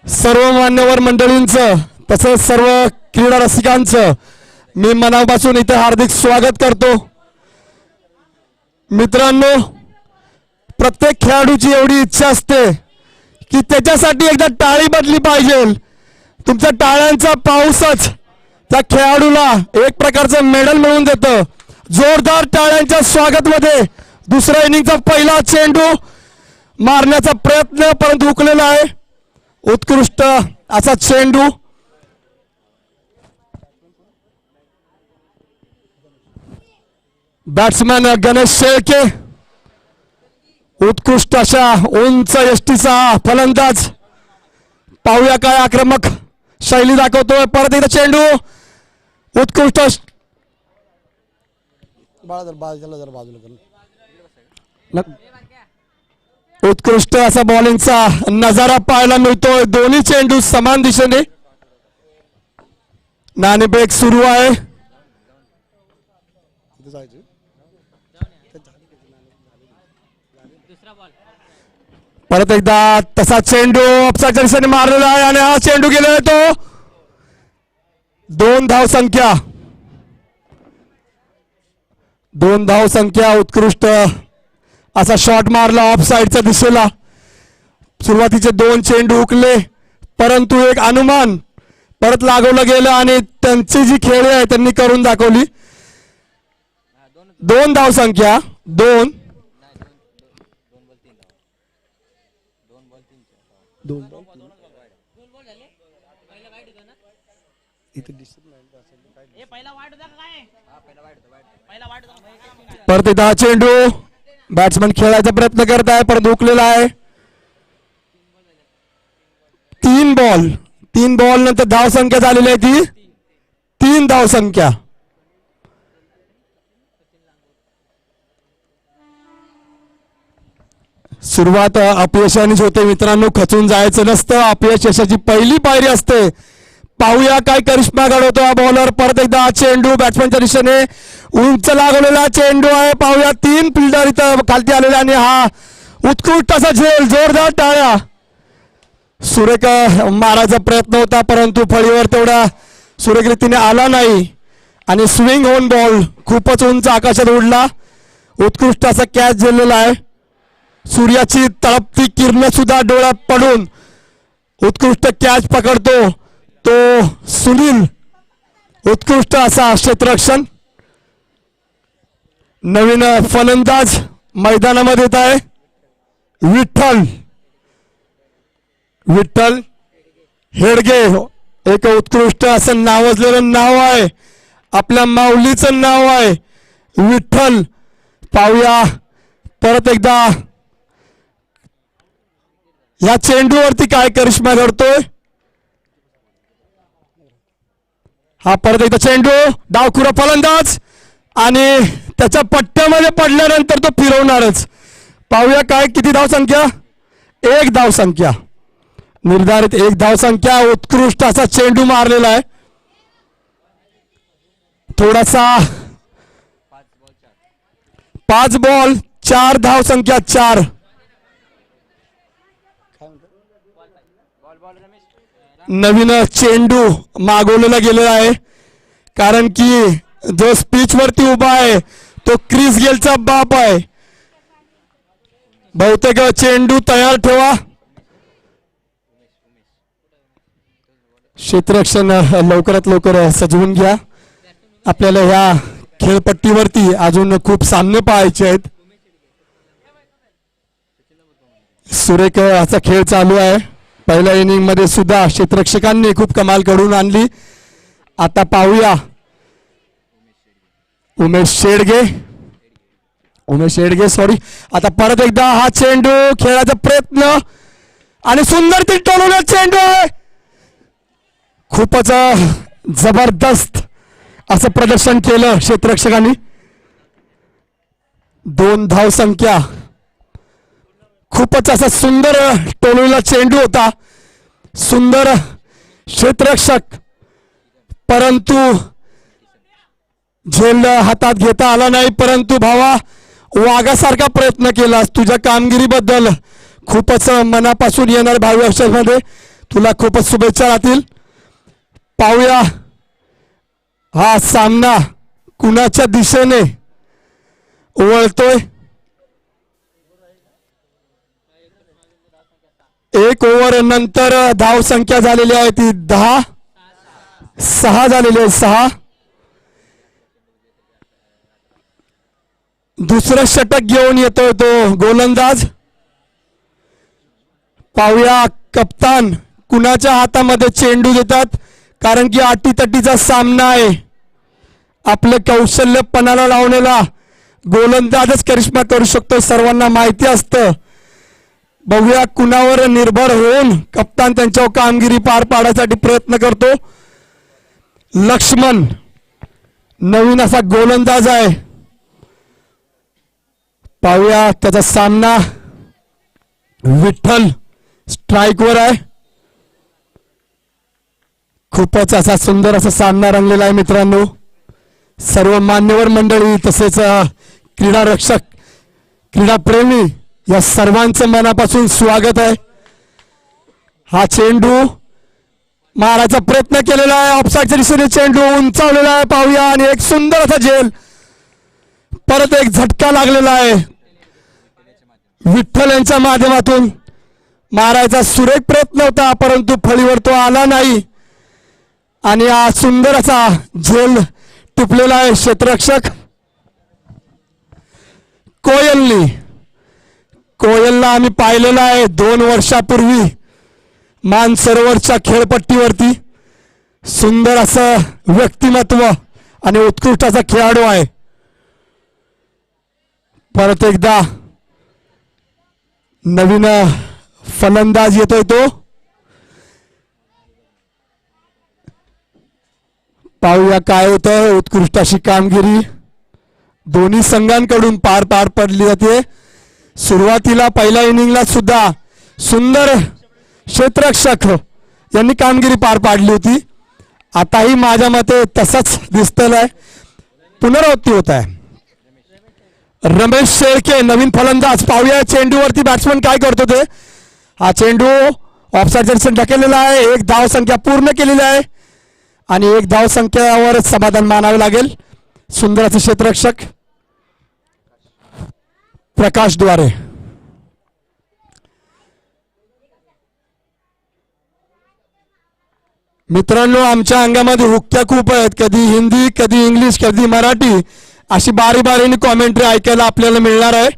सर्व मान्यवर मंडळींचं तसंच सर्व क्रीडा रसिकांचं मी मनापासून इथे हार्दिक स्वागत करतो. मित्रांनो, प्रत्येक खेळाडूची एवढी इच्छा असते की त्याच्यासाठी एकदा टाळी बदली पाहिजे. तुमच्या टाळ्यांचा पाऊसच त्या खेळाडूला एक प्रकारचं मेडल मिळवून देतं. जोरदार टाळ्यांच्या स्वागत मध्ये दुसऱ्या इनिंगचा पहिला चेंडू मारण्याचा प्रयत्न परंतु हुकलेला आहे. उत्कृष्ट असा चेंडू. बॅट्समॅन गणेश शेळके उत्कृष्ट अशा उंच यष्टीचा फलंदाज. पाहूया काय आक्रमक शैली दाखवतोय. परत एकदा चेंडू उत्कृष्ट त्याला जरा बाजूला कर. उत्कृष्ट असा बॉलिंगचा नजारा पाहायला मिळतोय. दोन्ही चेंडू समान दिशेने. नाणेफेक सुरू आहे. तिथे जायचं. परत एकदा तसा चेंडू अपसाच्या दिशेने मारलेला आहे आणि हा चेंडू गेलेला तो 2 धाव संख्या. 2 धाव संख्या. उत्कृष्ट असा शॉट मारला ऑफ साईडच्या दिशेला. सुरुवातीचे 2 चेंडू हुकले परंतु एक अनुमान परत लागवलं गेलं आणि त्यांची जी खेळी आहे त्यांनी करून दाखवली. 2 धाव संख्या. 2 परत एकदा चेंडू बॅट्समन खेळायचा प्रयत्न करत आहे परंतु हुकलेला आहे. 3 बॉल नंतर धाव संख्या झालेली आहे ती 3 धाव संख्या. सुरुवात अपयशानेच होते मित्रांनो. खचून जायचं नसतं. अपयश यशाची पहिली पायरी असते. पाहूया काय करिश्मा घडवतो हा बॉलर. परत एकदा चेंडू बॅट्समॅनच्या दिशेने उंच लागवलेला चेंडू आहे. पाहूया 3 फिल्डर इथं खालती आलेले आणि हा उत्कृष्ट असा झेल. जोरदार टाळ्या. सुरेख मारायचा प्रयत्न होता परंतु फळीवर तेवढा सुरेख रीतीने आला नाही आणि स्विंग होऊन बॉल खूपच उंच आकाशात उडला. उत्कृष्ट असा कॅच झेललेला आहे. सूर्याची तळपती किरण सुद्धा डोळ्यात पडून उत्कृष्ट कॅच पकडतो तो सुनील. उत्कृष्ट असा क्षेत्ररक्षण. नवीन फलंदाज मैदानामध्ये येत आहे. विठ्ठल हेडगे. एक उत्कृष्ट असं नावाजलेलं नाव आहे. आपल्या माऊलीचं नाव आहे विठ्ठल. पाहूया परत एकदा या चेंडूवरती काय करिश्मा घडतोय. हा परत एकदा चेंडू डावखुरा फलंदाज आणि त्याच्या पट्ट्यामध्ये पडल्यानंतर तो फिरवणारच. पाहूया काय किती धाव संख्या. 1 धाव संख्या. निर्धारित 1 धाव संख्या. उत्कृष्ट असा चेंडू मारलेला आहे. थोडासा 5 बॉल 4 धाव संख्या. 4 नवीन चेंडू मागवलेला गेलेला आहे कारण की जो स्पीच वरती उभा आहे तो क्रिस गेलचा बाप आहे. बहुतेक चेंडू तयार ठेवा. क्षेत्ररक्षण लवकरात लवकर सजवून घ्या. आपल्याला ह्या खेळपट्टीवरती अजून खूप सामने पाहायचे आहेत. सुरेख असा खेळ चालू आहे. पहिल्या इनिंग मध्ये सुद्धा क्षेत्ररक्षकांनी खूप कमाल घडवून आणली. आता पाहूया उमेश शेडगे सॉरी. आता परत एकदा हा चेंडू खेळाचा प्रयत्न आणि सुंदर ती टोलवला चेंडू आहे. खूपच जबरदस्त असं प्रदर्शन केलं क्षेत्ररक्षकांनी. 2 धाव संख्या. खूपच असा सुंदर टोलवलेला चेंडू होता. सुंदर क्षेत्ररक्षक परंतु झेल हातात घेता आला नाही. परंतु भावा वाघासारखा प्रयत्न केलास. तुझ्या कामगिरीबद्दल खूपच मनापासून येणार भावी वर्षांमध्ये तुला खूपच शुभेच्छा राहतील. पाहूया हा सामना कुणाच्या दिशेने वळतोय. 1 ओव्हर नंतर धाव संख्या झालेली आहे ती 10. 6 झालेले 6. दुसरं षटक घेऊन येतोय तो गोलंदाज. पाहूया कप्तान कुणाच्या हातामध्ये चेंडू देतात, कारण की अटीतटीचा सामना आहे. आपलं कौशल्य पणाला लावलेला गोलंदाजच करिश्मा करू शकतो, सर्वांना माहिती असतं. बघूया कुणावर निर्भर होऊन कप्तान त्यांच्यावर कामगिरी पार पाडण्यासाठी प्रयत्न करतो. लक्ष्मण नवीन असा गोलंदाज आहे. पाहूया त्याचा सामना. विठ्ठल स्ट्राईकवर आहे. खूपच असा सुंदर असा सामना रंगलेला आहे मित्रांनो. सर्व मान्यवर मंडळी तसेच क्रीडा रक्षक, क्रीडा प्रेमी या सर्वांचं मनापासून स्वागत आहे. हा चेंडू मारायचा प्रयत्न केलेला आहे. ऑफसाईडच्या दिशेने चेंडू उंचावलेला आहे. पाहूया आणि एक सुंदर असा झेल. परत एक झटका लागलेला आहे. विठ्ठल यांच्या माध्यमातून मारायचा सुरेख प्रयत्न होता, परंतु फळीवर तो आला नाही. आणि हा सुंदर असा झेल टिपलेला आहे क्षेत्ररक्षक कोयलनी. कोयलला आम्ही पाहिलेला आहे 2 वर्षापूर्वी मानसरोवरच्या खेळपट्टीवरती. सुंदर असं व्यक्तिमत्व आणि उत्कृष्ट असा खेळाडू आहे. परत एकदा नवीन फलंदाज येतोय तो. पाहूया काय होतं. उत्कृष्ट अशी कामगिरी दोन्ही संघांकडून पार पडली जाते. सुरुवातीला पहिल्या इनिंगला सुद्धा सुंदर क्षेत्ररक्षक यांनी कामगिरी पार पाडली होती. आताही माझ्या मते तसंच दिसतंय, पुनरावृत्ती होत आहे. रमेश शेळके नवीन फलंदाज. पाहूया चेंडूवरती बॅट्समन काय करतो ते. हा चेंडू ऑफसाईडच्या दिशेने ढकललेला आहे. 1 धाव संख्या पूर्ण केलेली आहे आणि 1 धाव संख्यावर समाधान मानावे लागेल. सुंदर असे क्षेत्ररक्षक प्रकाश द्वारे. मित्रांनो, आमच्या अंगामध्ये हुक्क्या खूप आहेत. कधी हिंदी, कधी इंग्लिश, कधी मराठी, अशी बारीने कॉमेंट्री ऐकायला आपल्याला मिळणार आहे.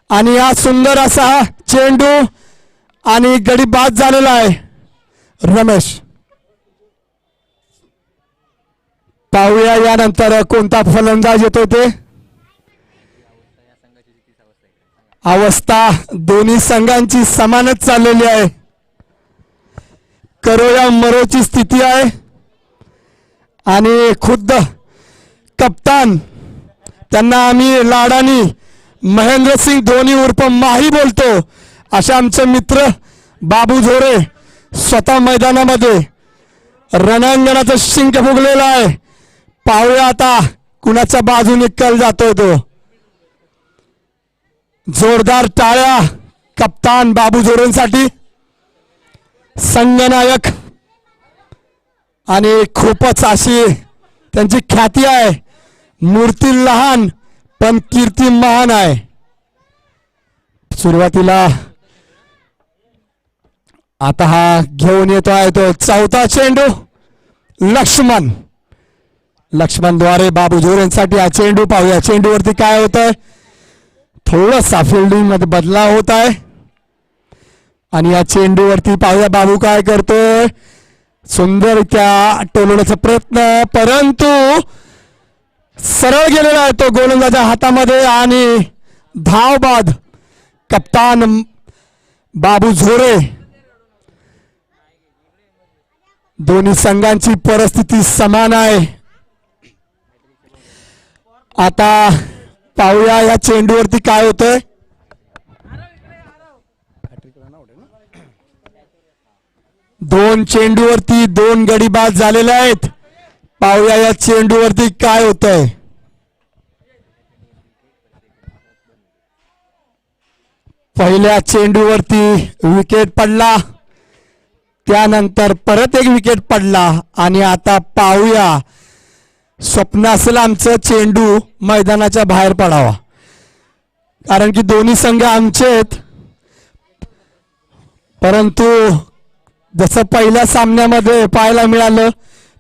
आणि हा सुंदर असा चेंडू आणि गडी बाद झालेला आहे. रमेश, पाहूया यानंतर कोणता फलंदाज येतो ते. अवस्था दोन्ही संघांची समानच चाललेली आहे. करो या मरोची स्थिती आहे. आणि खुद्द कप्तान, त्यांना आम्ही लाडानी महेंद्रसिंग धोनी उर्फ माही बोलतो, असे आमचे मित्र बाबू झोरे स्वतः मैदानामध्ये रणांगणाचं शिंक फुगलेला आहे. पाहूया आता कुणाच्या बाजूने कल जातोय तो. जोरदार टाळ्या कप्तान बाबू झोरेंसाठी. संघनायक आणि खूपच अशी त्यांची ख्याती आहे. मूर्ती लहान पण कीर्ती महान आहे. सुरुवातीला आता हा घेऊन येतो आहे तो 4था चेंडू. लक्ष्मण द्वारे बाबू झोरेंसाठी हा चेंडू. पाहूया चेंडूवरती काय होत आहे. थोडासा फिल्डिंग मध्ये बदलाव होत आहे आणि या चेंडूवरती पाहूया बाबू काय करतोय. सुंदररित्या टोलवण्याचा प्रयत्न, परंतु सरळ गेलेला आहे तो गोलंदाजाच्या हातामध्ये आणि धाव बाद. कप्तान बाबू झोरे. दोन्ही संघांची परिस्थिती समान आहे. आता पाहूया या चेंडूवरती काय होतंय. दोन चेंडूवरती 2 गडी बाद झालेले आहेत. पाहूया या चेंडूवरती काय होतंय. पहिल्या चेंडूवरती विकेट पडला, त्यानंतर परत एक विकेट पडला आणि आता पाहूया. स्वप्न असेल आमचं चेंडू मैदानाच्या बाहेर पडावा, कारण की दोन्ही संघ आमचे आहेत. परंतु जसं पहिल्या सामन्यामध्ये पाहायला मिळालं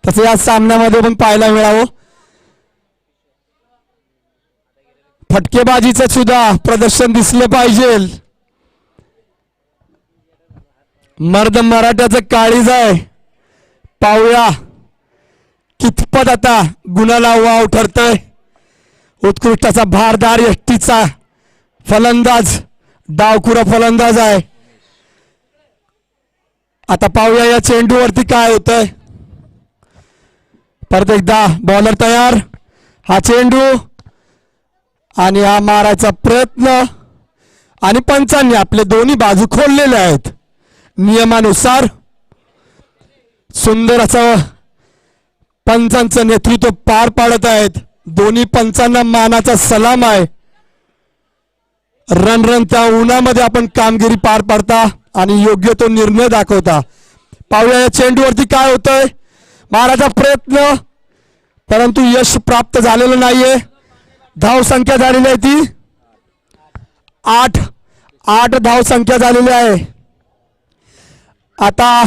तसं या सामन्यामध्ये पण पाहायला मिळावं. फटकेबाजीचं सुद्धा प्रदर्शन दिसलं पाहिजे. मर्द मराठ्याचं काळीज आहे. पाहूया कितपत आता गुणाला वाव ठरतोय. उत्कृष्टाचा भारदार यष्टीचा फलंदाज, डावखुरा फलंदाज आहे. आता पाहूया या चेंडूवरती काय होतंय. परत एकदा बॉलर तयार. हा चेंडू आणि हा मारायचा प्रयत्न आणि पंचांनी आपले दोन्ही बाजू खोललेले आहेत नियमानुसार. सुंदर असं पंचांचं नेतृत्व पार पाडत आहेत. दोन्ही पंचांना मानाचा सलाम आहे. रणरणत्या उन्हामध्ये आपण कामगिरी पार पाडता आणि योग्य तो निर्णय दाखवता. पाहूया या चेंडूवरती काय होतंय. मारायचा प्रयत्न परंतु यश प्राप्त झालेलं नाहीये. धाव संख्या झालेली आहे ती 8 धाव संख्या झालेली आहे. आता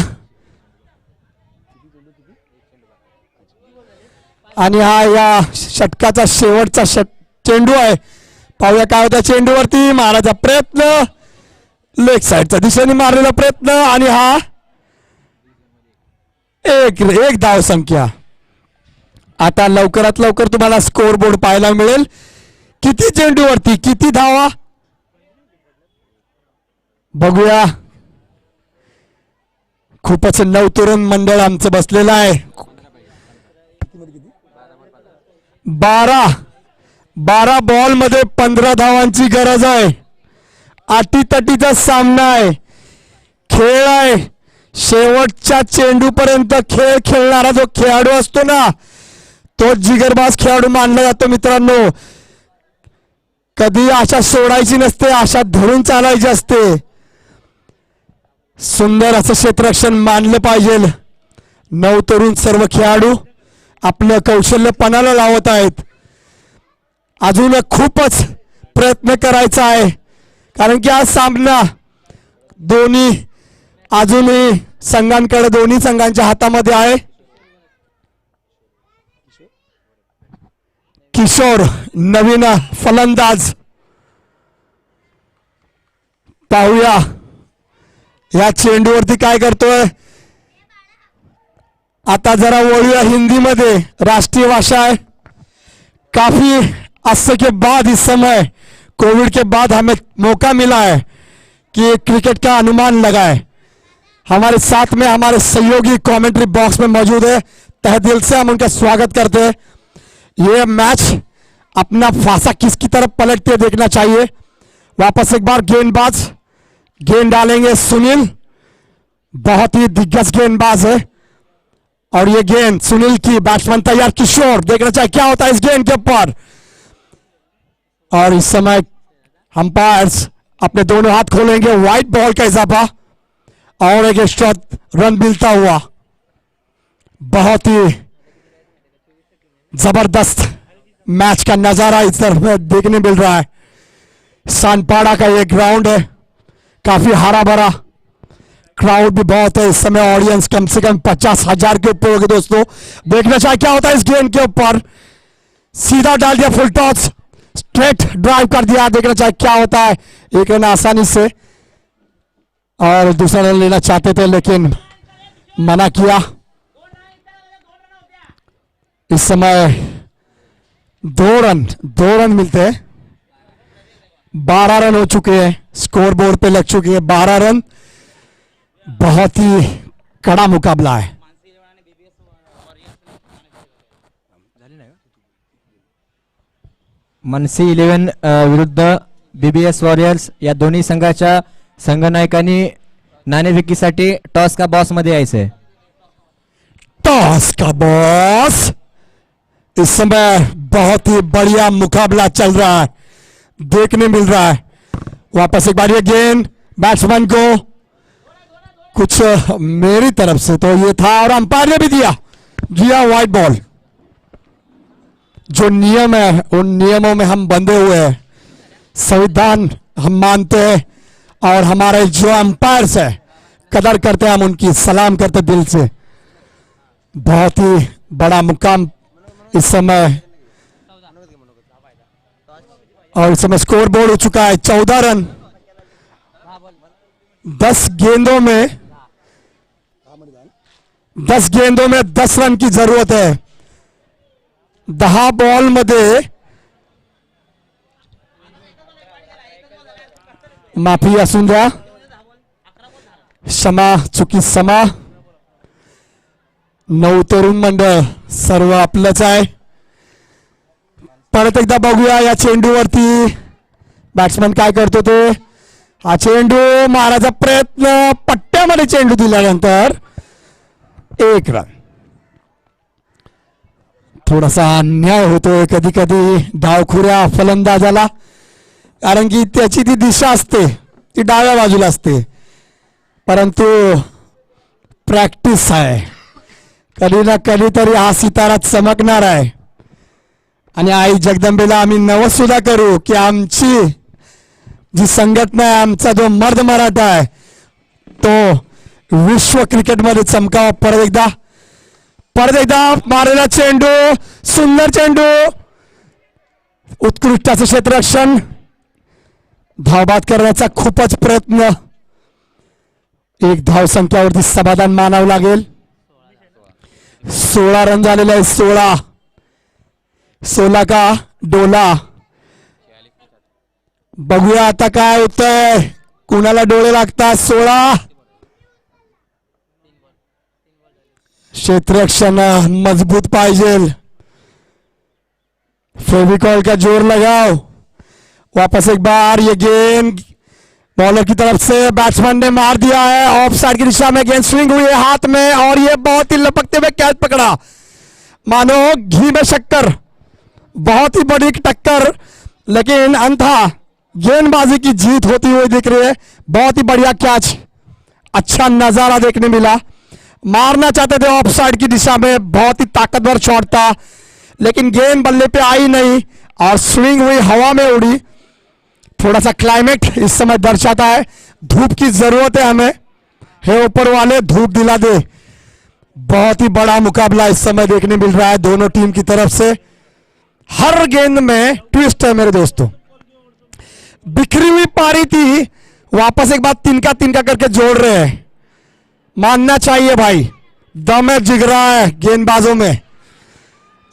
आणि हा या षटकाचा शेवटचा चेंडू आहे. पाहूया काय होता चेंडूवरती. मारायचा प्रयत्न, लेग साईडच्या दिशेने मारलेला प्रयत्न आणि हा एक धाव संख्या. आता लवकरात लवकर तुम्हाला स्कोर बोर्ड पाहायला मिळेल. किती चेंडूवरती किती धावा बघूया. खूपच नवतरुण मंडळ आमचं बसलेलं आहे. 12 बॉल मध्ये 15 धावांची गरज आहे. अटीतटीचा सामना आहे. खेळ आहे. शेवटच्या चेंडूपर्यंत खेळ खेळणारा जो खेळाडू असतो ना तो जिगरबाज खेळाडू मानला जातो मित्रांनो. कधी आशा सोडायची नसते, आशा धरून चालायची असते. सुंदर असं क्षेत्ररक्षण मानलं पाहिजे. नवतरुण सर्व खेळाडू आपलं कौशल्य पणाला लावत आहेत. अजून खूपच प्रयत्न करायचा आहे कारण की हा सामना दोन्ही अजूनही संघांकडे दोन्ही संघांच्या हातामध्ये आहे. किशोर नवीन फलंदाज. पाहूया या चेंडूवरती काय करतोय. आता जरा वळूया हिंदीमध्ये. राष्ट्रीय भाषा है. काफी अरसे के बाद इस समय कोविड के बाद हमें मौका मिला है कि क्रिकेट का अनुमान लगाए. हमारे साथ में हमारे सहयोगी कमेंट्री बॉक्स में मौजूद है. तहे दिल से हम उनका स्वागत करते हैं. ये मैच अपना फासा किसकी तरफ पलटते देखना चाहिए. वापस एक बार गेंद डालेंगे सुनील. बहुत ही दिग्गज गेंदबाज है और ये गेंद सुनील की. बैट्समैन तैयार किशोर. देखना चाहिए क्या होता है इस गेंद के ऊपर. और इस समय अंपायर्स अपने दोनों हाथ खोलेंगे. व्हाइट बॉल का इजाफा और एक एक्स्ट्रा रन मिलता हुआ. बहुत ही जबरदस्त मैच का नजारा इस तरफ देखने मिल रहा है. सानपाड़ा का ये ग्राउंड है. काफी हरा भरा क्राउड भी बहुत है इस समय. ऑडियंस कम से कम 50,000 के ऊपर होगी दोस्तों. देखना चाहिए क्या होता है इस गेंद के ऊपर. सीधा डाल दिया फुल टॉस. स्ट्रेट ड्राइव कर दिया. देखना चाहिए क्या होता है. एक रन आसानी से और दूसरा रन लेना चाहते थे लेकिन मना किया. इस समय 2 रन मिलते हैं. 12 रन हो चुके हैं. स्कोर बोर्ड पे लग चुके हैं 12 रन. बहुत ही कड़ा मुकाबला है. मनसी 11 विरुद्ध बीबीएस वॉरियर्स या दोन्ही संघाच्या संघनायकांनी नाणेफेकीसाठी टॉस का बॉस मध्ये यायचंय. टॉस का बॉस. इस समय बहुत ही बढ़िया मुकाबला चल रहा है देखने मिल रहा है. वापस एक बार ये गेंद बैट्समैन को. कुछ मेरी तरफ से तो ये था और अंपायर ने भी दिया व्हाइट बॉल. जो नियम है उन नियमों में हम बंधे हुए हैं. संविधान हम मानते हैं और हमारे जो अंपायर्स है कदर करते हैं. हम उनकी सलाम करते दिल से. बहुत ही बड़ा मुकाम इस समय, और इस समय स्कोर बोर्ड हो चुका है 14 रन 10 गेंदों में। 10 गेंदों में 10 रन की जरूरत है। 10 बॉल मध्ये, माफी असून द्या, क्षमा, चुकी समा। 9 तरुण मंडळ सर्व आपलंच आहे. परत एकदा बघूया या चेंडूवरती बॅट्समन काय करतो ते. हा चेंडू मारायचा प्रयत्न, पट्ट्यामध्ये चेंडू दिल्यानंतर 1 रन. थोडासा अन्याय होतोय कधी कधी डावखुऱ्या फलंदाजाला, कारण की त्याची ती दिशा असते ती डाव्या बाजूला असते, परंतु प्रॅक्टिस आहे, कधी ना कधीतरी हा सितारा चमकणार आहे. आणि आई जगदंबेला आम्ही नवस सुद्धा करू की आमची जी संघटना आहे, आमचा जो मर्द मराठा आहे, तो विश्व क्रिकेटमध्ये चमकावा. परत एकदा मारलेला चेंडू, सुंदर चेंडू, उत्कृष्टाचं क्षेत्ररक्षण, धावबाद करण्याचा खूपच प्रयत्न. 1 धाव संख्यावरती समाधान मानावं लागेल. 16 रन झालेले आहे. 16 का डोला. बघूया आता काय होतंय, कुणाला डोळे लागतात. 16 क्षेत्ररक्षण मजबूत पाहिजे. फेविकॉल का जोर लगाओ. वापस एक बार ये गेंद बॉलर की तरफ से, बैट्समैन ने मार दिया है ऑफ साइड की दिशा में. गेंद स्विंग हुई है हाथ में और ये बहुत ही लपकते हुए कैच पकड़ा, मानो घी में शक्कर. बहुत ही बड़ी टक्कर, लेकिन अंततः गेंदबाजी की जीत होती हुई दिख रही है. बहुत ही बढ़िया कैच, अच्छा नजारा देखने मिला. मारना चाहते थे ऑफ साइड की दिशा में, बहुत ही ताकतवर शॉट था, लेकिन गेंद बल्ले पे आई नहीं और स्विंग हुई, हवा में उड़ी. थोड़ा सा क्लाइमेट इस समय दर्शाता है धूप की जरूरत है हमें. हे ऊपर वाले धूप दिला दे. बहुत ही बड़ा मुकाबला इस समय देखने मिल रहा है दोनों टीम की तरफ से. हर गेंद में ट्विस्ट है मेरे दोस्तों. बिखरी हुई पारी थी, वापस एक बार तिनका तिनका करके जोड़ रहे हैं. मानना चाहिए भाई, दम है, जिगरा है गेंदबाजों में.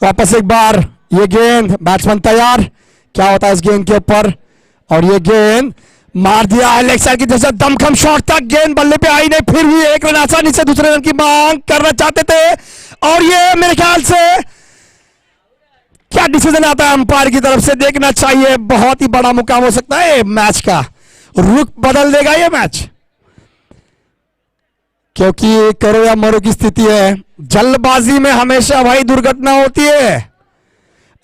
वापस एक बार ये गेंद, बैट्समैन तैयार, क्या होता है इस गेंद के ऊपर, और ये गेंद मार दिया है लेग साइड की तरफ से. दमखम शॉट था, गेंद बल्ले पे आई नहीं, फिर भी 1 रन आसानी से दूसरे रन की मांग करना चाहते थे. और ये मेरे ख्याल से क्या डिसीजन आता है अंपायर की तरफ से, देखना चाहिए. बहुत ही बड़ा मुकाम हो सकता है मैच का, रुख बदल देगा ये मैच, क्योंकि करो या मरो की स्थिति है. जल्दबाजी में हमेशा भाई दुर्घटना होती है.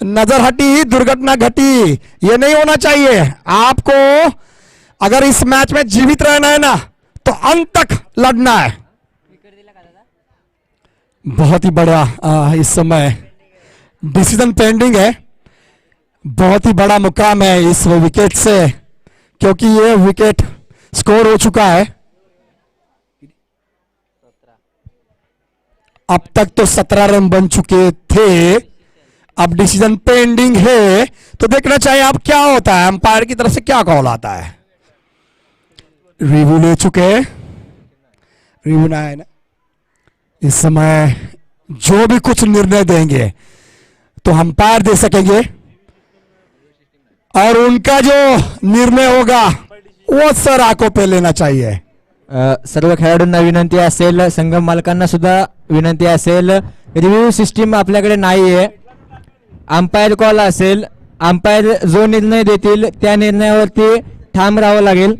नजर हटी, दुर्घटना घटी, ये नहीं होना चाहिए. आपको अगर इस मैच में जीवित रहना है ना, तो अंत तक लड़ना है. बहुत ही बड़ा इस समय डिसीजन पेंडिंग है. बहुत ही बड़ा मुकाम है इस विकेट से, क्योंकि ये विकेट स्कोर हो चुका है. अब तक तो 17 रन बन चुके थे, अब डिसीजन पेंडिंग है, तो देखना चाहिए अब क्या होता है, अंपायर की तरफ से क्या कॉल आता है. रिव्यू ले चुके, रिव्यू ना है ना. इस समय जो भी कुछ निर्णय देंगे तो अंपायर दे सकेंगे, और उनका जो निर्णय होगा वो सर आंखों पे लेना चाहिए. सर्व खेळाडूंना विनंती असेल, संघ मालकांना सुद्धा विनंती असेल, रिव्ह्यू सिस्टीम आपल्याकडे नाही आहे. अंपायर कॉल असेल, अंपायर जो निर्णय देतील त्या निर्णयावरती ठाम राहावं लागेल.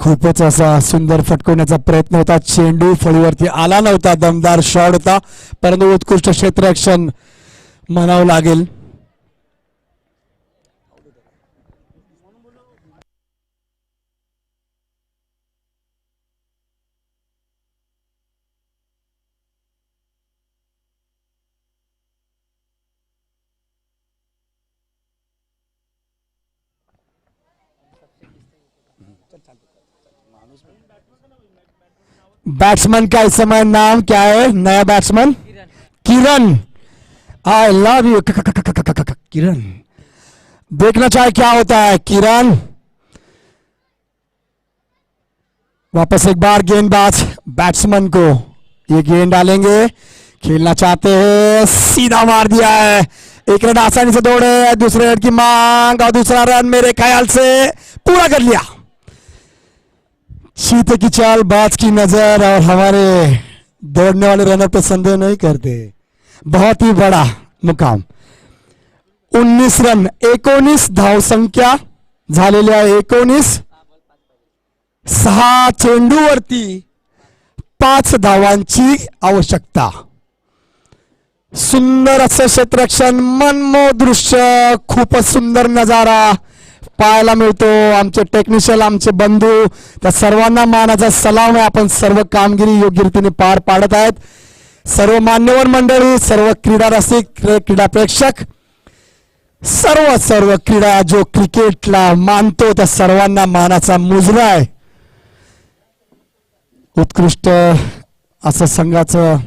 खूपच असा सुंदर फटकवण्याचा प्रयत्न होता. चेंडू फळीवरती आला नव्हता, दमदार शॉट होता, परंतु उत्कृष्ट क्षेत्ररक्षण म्हणावं लागेल. बैट्समैन का इस समय नाम क्या है? नया batsman Kiran. I love you किरण। देखना चाहे क्या होता है किरण। वापस एक बार गेंदबाज बैट्समैन को ये गेंद डालेंगे, खेलना चाहते हैं, सीधा मार दिया है। एक रन आसानी से दौड़े, दूसरे रन की मांग और दूसरा रन मेरे ख्याल से पूरा कर लिया। चीते की चाल, बाज की नजर और हमारे दौड़ने वाले रनर पे संदेह नहीं करते। बहुत ही बड़ा मुकाम। 19 रन 19 धाव संख्या झालेल्या 19 6 चेंडूवरती 5 धावांची आवश्यकता। सुंदर असं क्षेत्ररक्षण, मनमोहक दृश्य, खूपच सुंदर नजारा पाहायला मिळतो। आमचे टेक्निशियन, आमचे बंधू, त्या सर्वांना मानाचा सलाम आहे। आपण सर्व कामगिरी योग्य रीतीने पार पाडत आहेत। सर्व मान्यवर मंडळी, सर्व क्रीडा रसिक, क्रीडा प्रेक्षक, सर्व क्रीडा जो क्रिकेटला मानतो त्या सर्वांना मानाचा मुजरा आहे। उत्कृष्ट असं संघाचं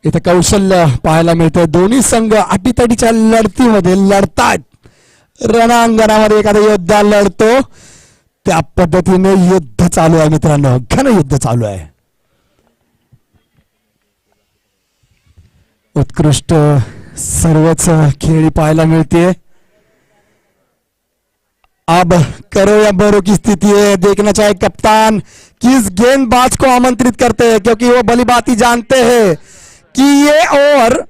इथे कौशल्य पाहायला मिळतं। दोन्ही संघ अटीतटीच्या लढतीमध्ये लढतात। रणांगणामध्ये एखादा योद्धा लढतो त्या पद्धतीने युद्ध चालू आहे मित्रांनो, घन युद्ध चालू आहे। उत्कृष्ट सर्वच खेळी पाहायला मिळते। अब करो या बरो की स्थिति है। देखना चाहे कप्तान किस गेंदबाज को आमंत्रित करते हैं, क्योंकि वो भली बात ही जानते हैं कि ये ओवर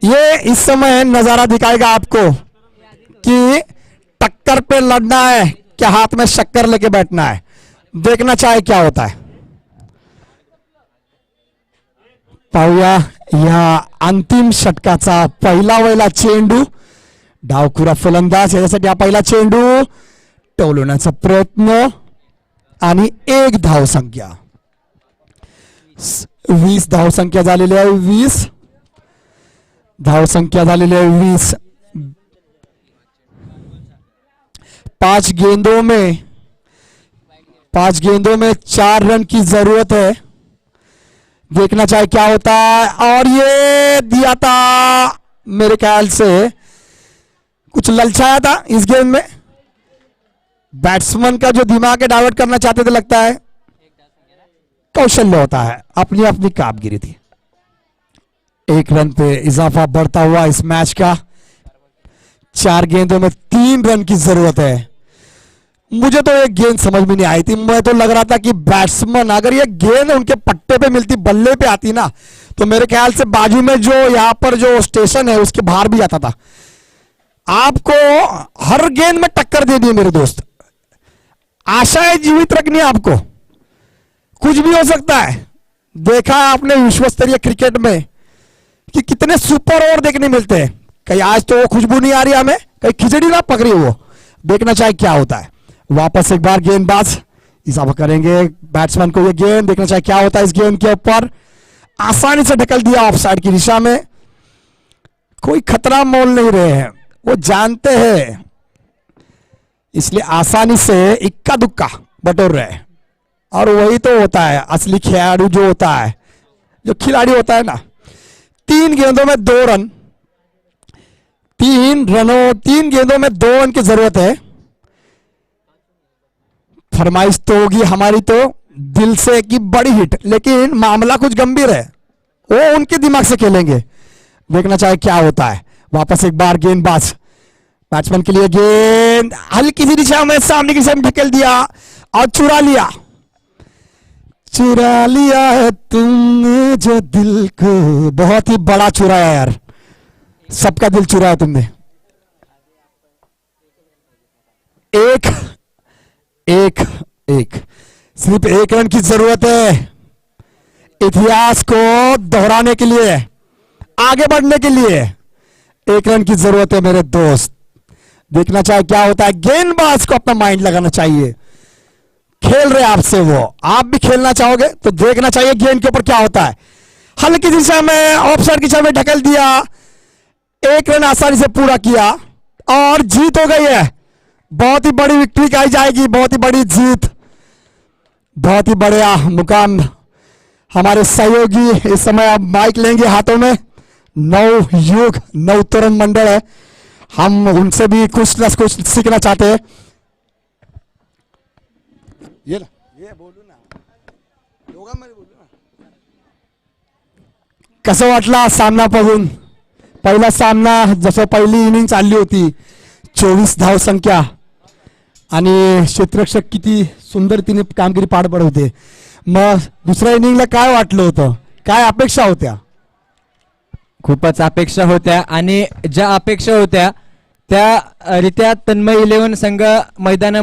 ये इस समय नजारा दिखाएगा आपको कि टक्कर पे लड़ना है क्या हाथ में शक्कर लेके बैठना है। देखना चाहे क्या होता है। पाहूया या अंतिम षटकाचा पहिला वैला चेंडू। डावखुरा फलंदाज याच्यासाठी हा पहिला चेंडू टोलवण्याचा प्रयत्न आणि 1 धाव संख्या। 20 धाव संख्या झालेली आहे। 20 धाव संख्या झालेली आहे 20। 5 गेंदों में 4 रन की जरूरत है। देखना चाहे क्या होता है। और ये दिया था, मेरे ख्याल से कुछ ललचाया था इस गेंद में। बैट्समैन का जो दिमाग है डाइवर्ट करना चाहते थे, लगता है कौशल्य होता है, अपनी अपनी कामगिरी थी। 1 रन पे इजाफा बढ़ता हुआ इस मैच का। 4 गेंदों में 3 रन की जरूरत है। मुझे तो एक गेंद समझ में नहीं आई थी। मैं तो लग रहा था कि बैट्समैन अगर ये गेंद उनके पट्टे पे मिलती, बल्ले पे आती ना, तो मेरे ख्याल से बाजू में जो यहां पर जो स्टेशन है उसके बाहर भी जाता था। आपको हर गेंद में टक्कर देनी है मेरे दोस्त। आशाएं जीवित रखनी है आपको, कुछ भी हो सकता है। देखा आपने विश्व स्तरीय क्रिकेट में कि कितने सुपर ओवर देखने मिलते हैं। कहीं आज तो वो खुशबू नहीं आ रही हमें, कहीं खिचड़ी ना पकड़ी वो। देखना चाहे क्या होता है। वापस एक बार गेंदबाज इजाफा करेंगे बैट्समैन को। ये गेंद देखना चाहे क्या होता है। इस गेंद के ऊपर आसानी से ढकल दिया ऑफ साइड की दिशा में। कोई खतरा मोल नहीं रहे हैं, वो जानते हैं, इसलिए आसानी से इक्का दुक्का बटोर रहे हैं। और वही तो होता है असली खिलाड़ी जो होता है, जो खिलाड़ी होता है ना। 3 गेंदों में 2 रन, 3 गेंदों में 2 रन की जरूरत है। फरमाइश तो होगी हमारी तो दिल से कि बड़ी हिट, लेकिन मामला कुछ गंभीर है। वो उनके दिमाग से खेलेंगे। देखना चाहे क्या होता है। वापस एक बार गेंदबाज बैट्समैन के लिए गेंद हल्की सी दिशा में सामने की साइड ढकेल दिया और चुरा लिया है तुमने जो दिल को। बहुत ही बड़ा चुराया यार, सबका दिल चुराया तुमने। एक सिर्फ 1 रन की जरूरत है इतिहास को दोहराने के लिए, आगे बढ़ने के लिए। 1 रन की जरूरत है मेरे दोस्त। देखना चाहे क्या होता है। गेंदबाज को अपना माइंड लगाना चाहिए। खेल रहे आपसे वो, आप भी खेलना चाहोगे तो देखना चाहिए गेंद के ऊपर क्या होता है। हल्की दिशा में ऑफ साइड की दिशा में ढकेल दिया, 1 रन आसानी से पूरा किया और जीत हो गई है। बहुत ही बड़ी विक्ट्री गाई जाएगी, बहुत ही बड़ी जीत, बहुत ही बड़ा मुकाम। हमारे सहयोगी इस समय अब माइक लेंगे हाथों में। नव युग नव तरुण मंडल है, हम उनसे भी कुछ न कुछ सीखना चाहते हैं। ये बोलू ना, दोघांमध्ये बोलू ना. कसं वाटला सामना बघून? पहिला सामना जसं पहिली इनिंग चालली होती, 24 धाव संख्या आणि क्षेत्ररक्षक किती सुंदर तिने कामगिरी पार पडवते. मग दुसऱ्या इनिंगला काय वाटलं होतं, काय अपेक्षा होत्या? खूपच अपेक्षा होत्या आणि ज्या अपेक्षा होत्या त्या रित्या तन्मय 11 संघ मैदाना